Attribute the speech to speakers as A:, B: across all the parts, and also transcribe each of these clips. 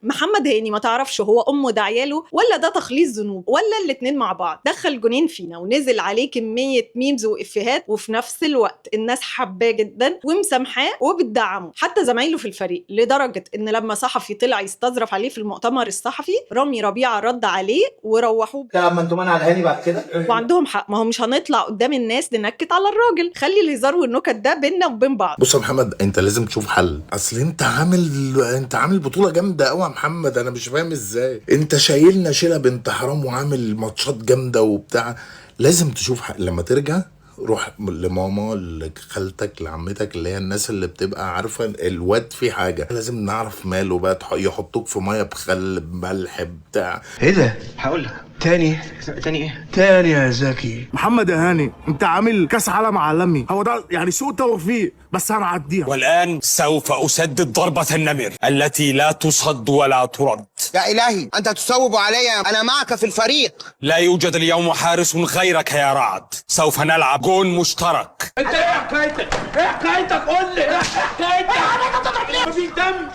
A: محمد هاني ما تعرفش هو امه داعياله ولا ده تخليص ذنوب ولا الاتنين مع بعض. دخل جنين فينا ونزل عليه كميه ميمز وافيهات، وفي نفس الوقت الناس حباه جدا ومسامحاه وبتدعمه، حتى زمايله في الفريق، لدرجه ان لما صحفي طلع يستظرف عليه في المؤتمر الصحفي رامي ربيعه رد عليه وروحوه.
B: لما انتوا منع الهاني بعد كده
A: وعندهم حق، ما هو مش هنطلع قدام الناس ننكت على الراجل، خلي الهزار والنكت ده بينا وبين بعض.
C: بص يا محمد، انت لازم تشوف حل. اصل انت عامل بطوله جامده قوي يا محمد، انا مش فاهم ازاي انت شايلنا شيله بنت حرام وعامل ماتشات جامده وبتاع. لازم تشوف حل. لما ترجع روح لماما، لخالتك، لعمتك، اللي هي الناس اللي بتبقى عارفه الواد في حاجه. لازم نعرف ماله بقى، يحطوك في ميه بخل بملح بتاع.
D: ايه ده؟ هقول لك تاني ايه؟ تاني يا زكي.
E: محمد يا هاني، انت عامل كاس عالم عالمي، هو ده يعني سوء توفيق، بس هنعديها.
F: والآن سوف أسدد ضربة النمر التي لا تصد ولا ترد.
G: يا إلهي أنت تصوب علي، أنا معك في الفريق.
F: لا يوجد اليوم حارس غيرك يا رعد. سوف نلعب جون مشترك.
D: انت ايه حكايتك؟ قول لي ايه حكايتك؟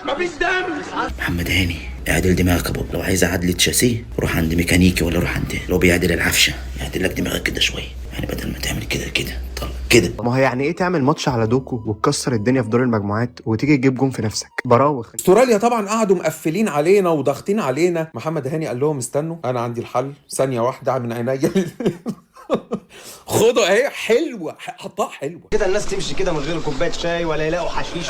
D: مفيش دم.
H: محمد هاني اعدل دماغك يا بابا. لو عايز اعدل تشاسيه روح عند ميكانيكي، ولا روح عند لو بيعدل العفشه يعدل لك دماغك كده شويه، يعني بدل ما تعمل كده طلع كده.
I: ما هي يعني ايه تعمل ماتش على دوكو وتكسر الدنيا في دور المجموعات وتيجي تجيب جون في نفسك؟ براوغ.
J: استراليا طبعا قعدوا مقفلين علينا وضاغطين علينا. محمد هاني قال لهم استنوا انا عندي الحل، ثانيه واحده من عينيا. خدوا اهي حلوه، حطها حلوه
D: كده الناس تمشي كده من غير كوبايه شاي ولا يلاقوا حشيش.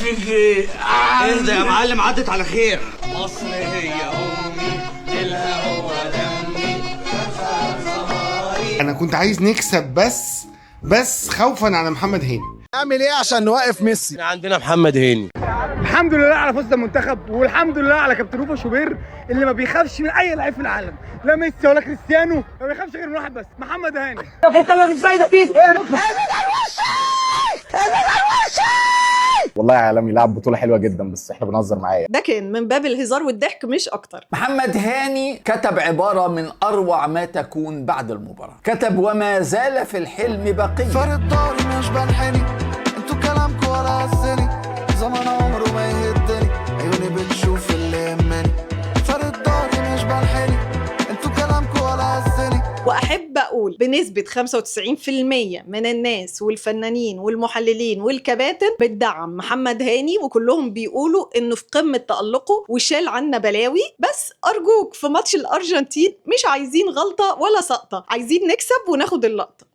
E: فيك ايه؟
D: اهدى يا معلم، عدت على خير.
F: مصر هي أمي، إلها هو دمي.
K: انا كنت عايز نكسب بس خوفا على محمد هاني.
E: اعمل ايه عشان نوقف ميسي؟
D: عندنا محمد هاني.
E: الحمد لله على فوز المنتخب، والحمد لله على كابتن روفا شوبير اللي ما بيخافش من اي لعيب في العالم، لا ميسي ولا كريستيانو، ما بيخافش غير من واحد بس، محمد هاني.
G: انت ما فيش فايده فيك.
L: والله يا عالمي لعب بطوله حلوه جدا، بس احنا بنهزر معاه.
A: ده كان من باب الهزار والضحك مش اكتر.
M: محمد هاني كتب عبارة من أروع ما تكون بعد المباراة. كتب وما زال في الحلم بقية.
N: فرد داري مش بنحني، انتوا كلامكوا ولا عزني، زمان عمره ما يهدني، عيوني بتشوف اللي يهمني. فرد داري مش بنحني، انتوا كلامكوا ولا عزني.
A: واحب اقول بنسبه 95% من الناس والفنانين والمحللين والكباتن بتدعم محمد هاني، وكلهم بيقولوا انه في قمه تألقه وشال عنا بلاوي. بس ارجوك في ماتش الارجنتين مش عايزين غلطه ولا سقطه، عايزين نكسب وناخد اللقطه.